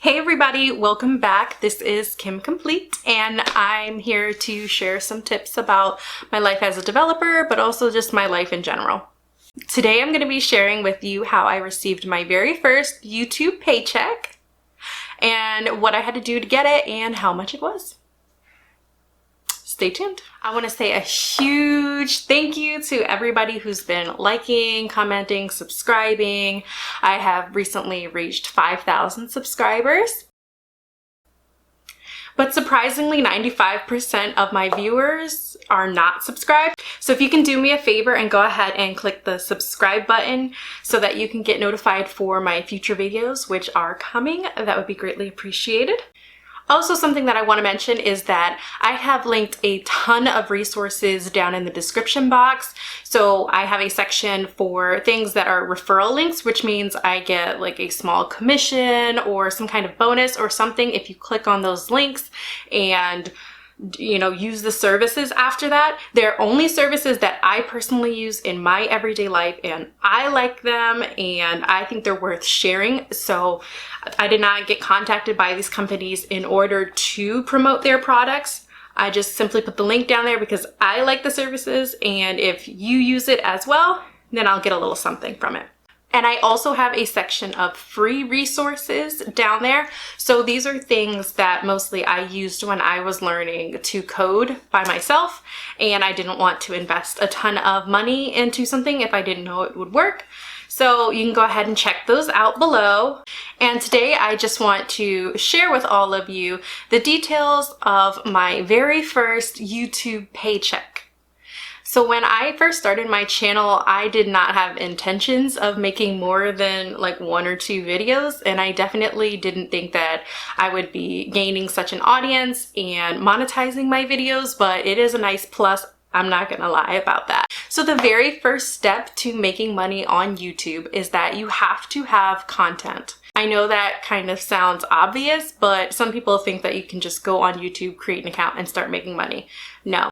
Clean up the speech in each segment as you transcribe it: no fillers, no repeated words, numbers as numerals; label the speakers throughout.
Speaker 1: Hey everybody, welcome back. This is Kim Complete and I'm here to share some tips about my life as a developer, but also just my life in general. Today I'm going to be sharing with you how I received my very first YouTube paycheck and what I had to do to get it and how much it was. Stay tuned. I want to say a huge thank you to everybody who's been liking, commenting, subscribing. I have recently reached 5,000 subscribers. But surprisingly, 95% of my viewers are not subscribed. So if you can do me a favor and go ahead and click the subscribe button so that you can get notified for my future videos, which are coming, that would be greatly appreciated. Also, something that I want to mention is that I have linked a ton of resources down in the description box. So I have a section for things that are referral links, which means I get like a small commission or some kind of bonus or something if you click on those links and use the services after that. They're only services that I personally use in my everyday life and I like them and I think they're worth sharing. So I did not get contacted by these companies in order to promote their products. I just simply put the link down there because I like the services, and if you use it as well, then I'll get a little something from it. And I also have a section of free resources down there. So these are things that mostly I used when I was learning to code by myself, and I didn't want to invest a ton of money into something if I didn't know it would work. So you can go ahead and check those out below. And today I just want to share with all of you the details of my very first YouTube paycheck. So when I first started my channel, I did not have intentions of making more than like 1 or 2 videos, and I definitely didn't think that I would be gaining such an audience and monetizing my videos, but it is a nice plus. I'm not gonna lie about that. So the very first step to making money on YouTube is that you have to have content. I know that kind of sounds obvious, but some people think that you can just go on YouTube, create an account, and start making money. No.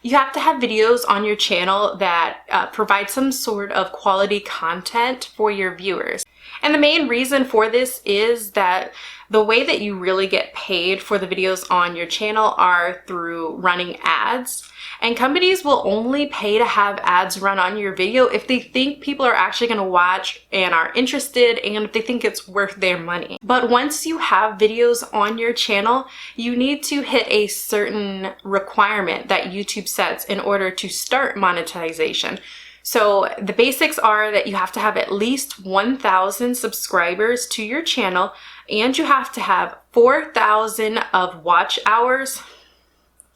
Speaker 1: You have to have videos on your channel that provide some sort of quality content for your viewers. And the main reason for this is that the way that you really get paid for the videos on your channel are through running ads. And companies will only pay to have ads run on your video if they think people are actually going to watch and are interested, and if they think it's worth their money. But once you have videos on your channel, you need to hit a certain requirement that YouTube sets in order to start monetization. So the basics are that you have to have at least 1,000 subscribers to your channel, and you have to have 4,000 of watch hours.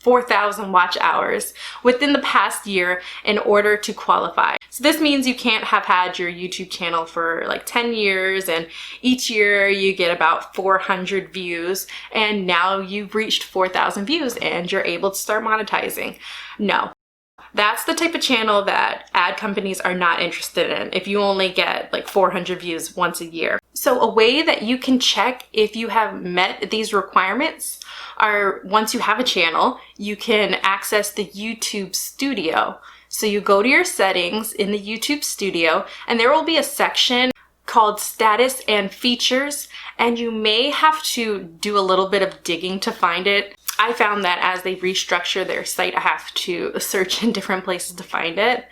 Speaker 1: 4,000 watch hours within the past year in order to qualify. So this means you can't have had your YouTube channel for like 10 years and each year you get about 400 views and now you've reached 4,000 views and you're able to start monetizing. No. That's the type of channel that ad companies are not interested in if you only get like 400 views once a year. So a way that you can check if you have met these requirements are, once you have a channel, you can access the YouTube Studio. So you go to your settings in the YouTube Studio and there will be a section called Status and Features, and you may have to do a little bit of digging to find it. I found that as they restructure their site, I have to search in different places to find it.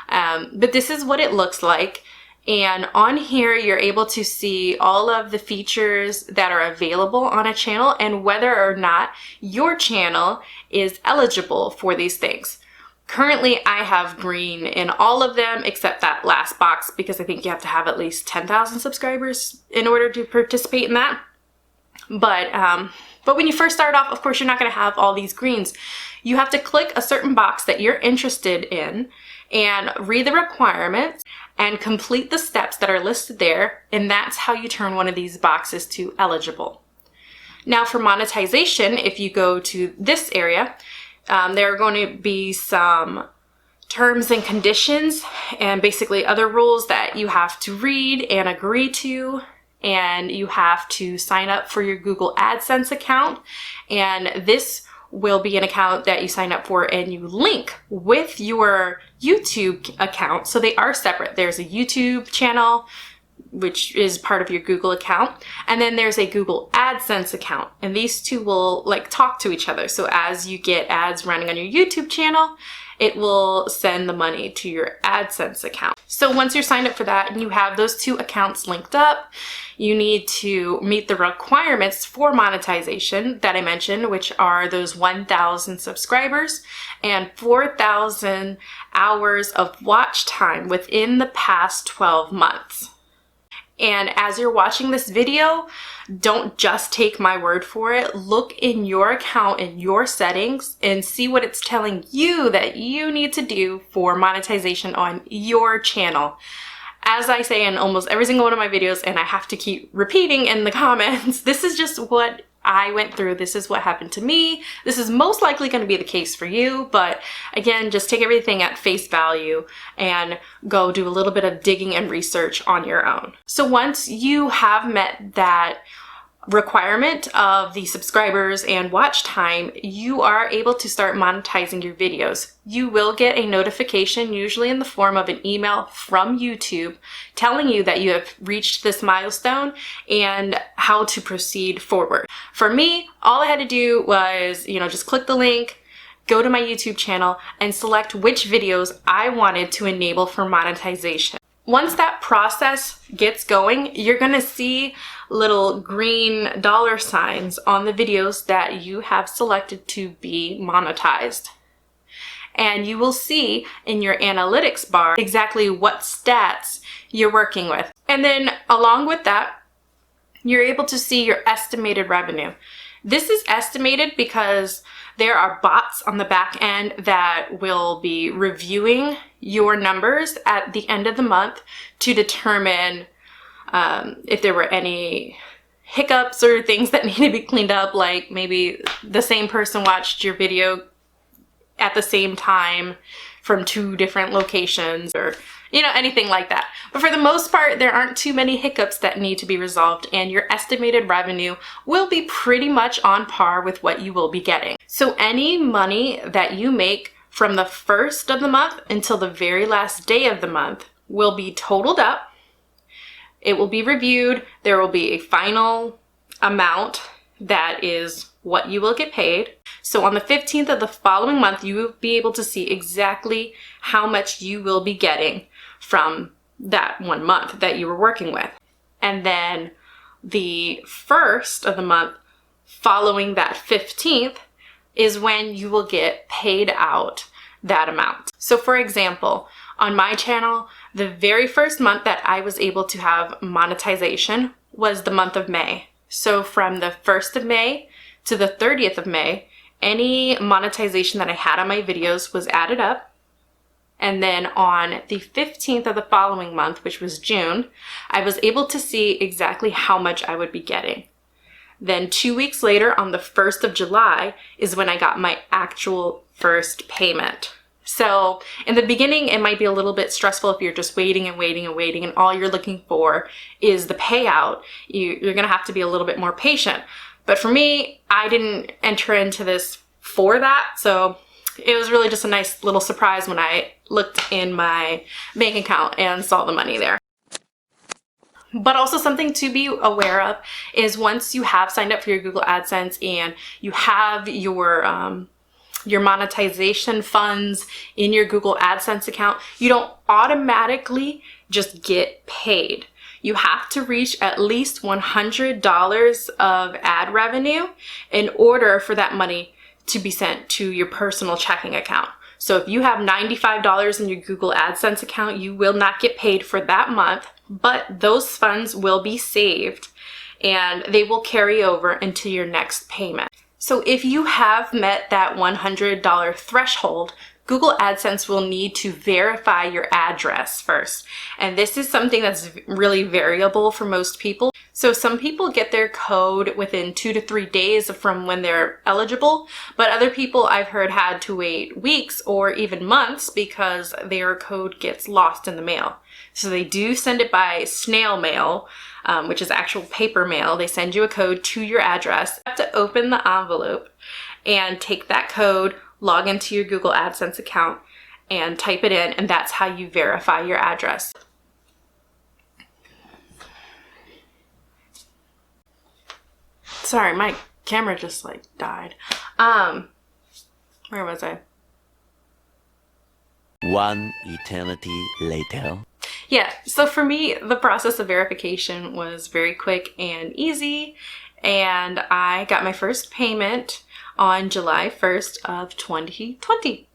Speaker 1: But this is what it looks like. And on here, you're able to see all of the features that are available on a channel and whether or not your channel is eligible for these things. Currently, I have green in all of them except that last box because I think you have to have at least 10,000 subscribers in order to participate in that. But when you first start off, of course, you're not going to have all these greens. You have to click a certain box that you're interested in and read the requirements and complete the steps that are listed there, and that's how you turn one of these boxes to eligible. Now for monetization, if you go to this area, there are going to be some terms and conditions and basically other rules that you have to read and agree to, and you have to sign up for your Google AdSense account, and this will be an account that you sign up for and you link with your YouTube account. So they are separate. There's a YouTube channel which is part of your Google account. And then there's a Google AdSense account, and these two will like talk to each other. So as you get ads running on your YouTube channel, it will send the money to your AdSense account. So once you're signed up for that and you have those two accounts linked up, you need to meet the requirements for monetization that I mentioned, which are those 1,000 subscribers and 4,000 hours of watch time within the past 12 months. And as you're watching this video, don't just take my word for it. Look in your account and your settings and see what it's telling you that you need to do for monetization on your channel. As I say in almost every single one of my videos, and I have to keep repeating in the comments, this is just what I went through. This is what happened to me. This is most likely going to be the case for you, but again, just take everything at face value and go do a little bit of digging and research on your own. So once you have met that requirement of the subscribers and watch time, you are able to start monetizing your videos. You will get a notification, usually in the form of an email from YouTube, telling you that you have reached this milestone and how to proceed forward. For me, all I had to do was, just click the link, go to my YouTube channel, and select which videos I wanted to enable for monetization. Once that process gets going, you're gonna see little green dollar signs on the videos that you have selected to be monetized. And you will see in your analytics bar exactly what stats you're working with. And then along with that, you're able to see your estimated revenue. This is estimated because there are bots on the back end that will be reviewing your numbers at the end of the month to determine if there were any hiccups or things that need to be cleaned up, like maybe the same person watched your video at the same time from 2 different locations, or anything like that. But for the most part, there aren't too many hiccups that need to be resolved, and your estimated revenue will be pretty much on par with what you will be getting. So any money that you make from the first of the month until the very last day of the month will be totaled up. It will be reviewed. There will be a final amount that is what you will get paid. So on the 15th of the following month, you will be able to see exactly how much you will be getting from that 1 month that you were working with. And then the first of the month following that 15th is when you will get paid out that amount. So for example, on my channel, the very first month that I was able to have monetization was the month of May. So from the 1st of May to the 30th of May, any monetization that I had on my videos was added up. And then on the 15th of the following month, which was June, I was able to see exactly how much I would be getting. Then 2 weeks later, on the 1st of July, is when I got my actual first payment. So in the beginning, it might be a little bit stressful if you're just waiting and waiting and waiting, and all you're looking for is the payout. You're gonna have to be a little bit more patient. But for me, I didn't enter into this for that, so it was really just a nice little surprise when I looked in my bank account and saw the money there. But also something to be aware of is once you have signed up for your Google AdSense and you have your monetization funds in your Google AdSense account, you don't automatically just get paid. You have to reach at least $100 of ad revenue in order for that money to be sent to your personal checking account. So if you have $95 in your Google AdSense account, you will not get paid for that month, but those funds will be saved and they will carry over into your next payment. So if you have met that $100 threshold, Google AdSense will need to verify your address first. And this is something that's really variable for most people. So some people get their code within 2 to 3 days from when they're eligible, but other people I've heard had to wait weeks or even months because their code gets lost in the mail. So they do send it by snail mail, which is actual paper mail. They send you a code to your address. You have to open the envelope and take that code, log into your Google AdSense account, and type it in, and that's how you verify your address. Sorry, my camera just like died. Where was I?
Speaker 2: One eternity later.
Speaker 1: Yeah, so for me, the process of verification was very quick and easy, and I got my first payment on July 1st of 2020.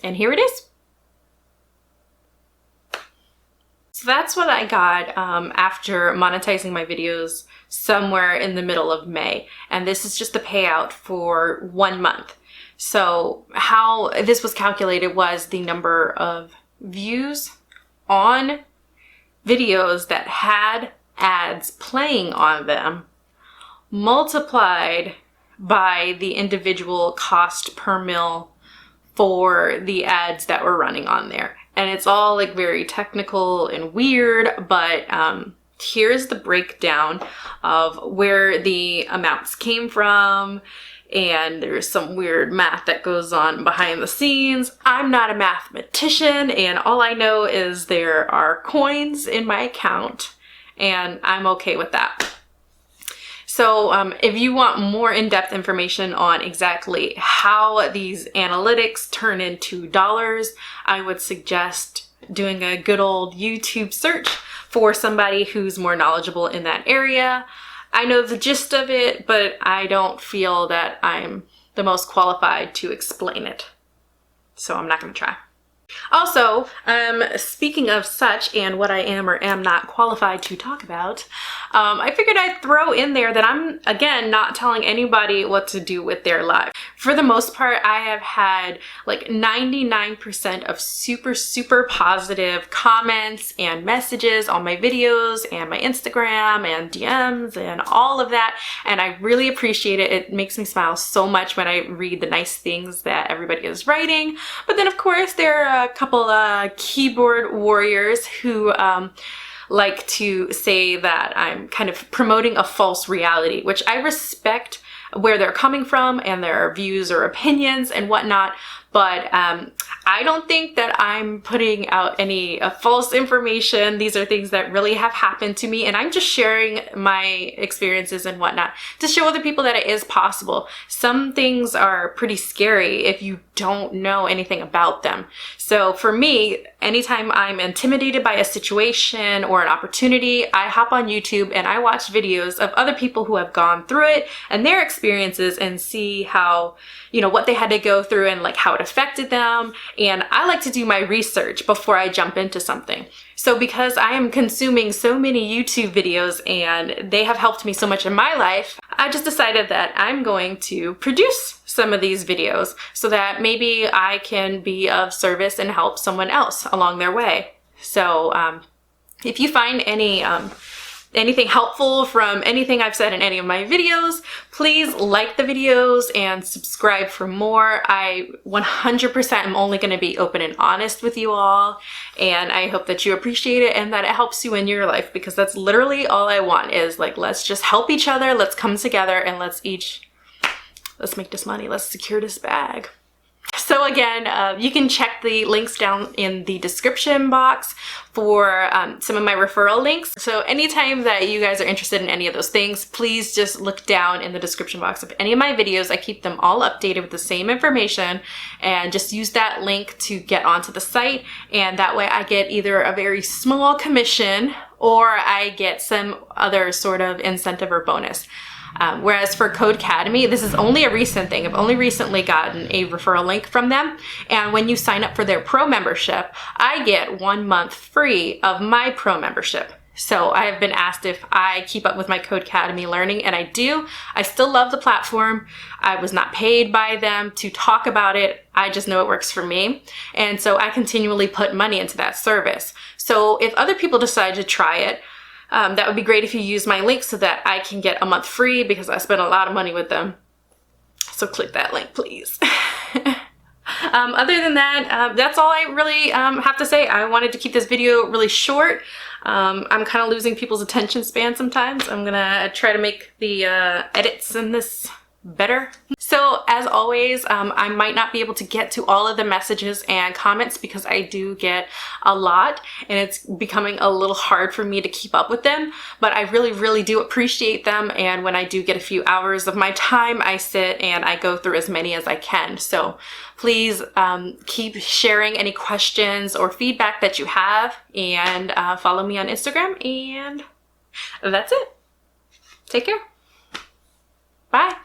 Speaker 1: And here it is. So that's what I got after monetizing my videos somewhere in the middle of May. And this is just the payout for 1 month. So how this was calculated was the number of views on videos that had ads playing on them multiplied by the individual cost per mil for the ads that were running on there. And it's all like very technical and weird, but here's the breakdown of where the amounts came from. And there's some weird math that goes on behind the scenes. I'm not a mathematician, and all I know is there are coins in my account, and I'm okay with that. So if you want more in-depth information on exactly how these analytics turn into dollars, I would suggest doing a good old YouTube search for somebody who's more knowledgeable in that area. I know the gist of it, but I don't feel that I'm the most qualified to explain it. So I'm not going to try. Also, speaking of such and what I am or am not qualified to talk about, I figured I'd throw in there that I'm, again, not telling anybody what to do with their life. For the most part, I have had like 99% of super positive comments and messages on my videos and my Instagram and DMs and all of that. And I really appreciate it. It makes me smile so much when I read the nice things that everybody is writing. But then, of course, there are a couple keyboard warriors who like to say that I'm kind of promoting a false reality, which I respect where they're coming from and their views or opinions and whatnot. But I don't think that I'm putting out any false information. These are things that really have happened to me, and I'm just sharing my experiences and whatnot to show other people that it is possible. Some things are pretty scary if you don't know anything about them. So for me, anytime I'm intimidated by a situation or an opportunity, I hop on YouTube and I watch videos of other people who have gone through it and their experiences and see how, you know, what they had to go through and like how it affected them. And I like to do my research before I jump into something. So because I am consuming so many YouTube videos and they have helped me so much in my life, I just decided that I'm going to produce some of these videos so that maybe I can be of service and help someone else along their way. So if you find anything helpful from anything I've said in any of my videos, please like the videos and subscribe for more. I 100% am only going to be open and honest with you all, and I hope that you appreciate it and that it helps you in your life, because that's literally all I want is like, let's just help each other, let's come together, and let's make this money, let's secure this bag. So again, you can check the links down in the description box for some of my referral links. So anytime that you guys are interested in any of those things, please just look down in the description box of any of my videos. I keep them all updated with the same information, and just use that link to get onto the site. And that way I get either a very small commission or I get some other sort of incentive or bonus. Whereas for Codecademy, this is only a recent thing. I've only recently gotten a referral link from them. And when you sign up for their pro membership, I get 1 month free of my pro membership. So I have been asked if I keep up with my Codecademy learning, and I do. I still love the platform. I was not paid by them to talk about it. I just know it works for me. And so I continually put money into that service. So if other people decide to try it, that would be great if you use my link so that I can get a month free, because I spent a lot of money with them. So click that link, please. Other than that, that's all I really have to say. I wanted to keep this video really short. I'm kind of losing people's attention span sometimes. I'm gonna try to make the edits in this better. So So as always, I might not be able to get to all of the messages and comments because I do get a lot and it's becoming a little hard for me to keep up with them, but I really do appreciate them, and when I do get a few hours of my time, I sit and I go through as many as I can. So please keep sharing any questions or feedback that you have, and follow me on Instagram, and that's it. Take care. Bye.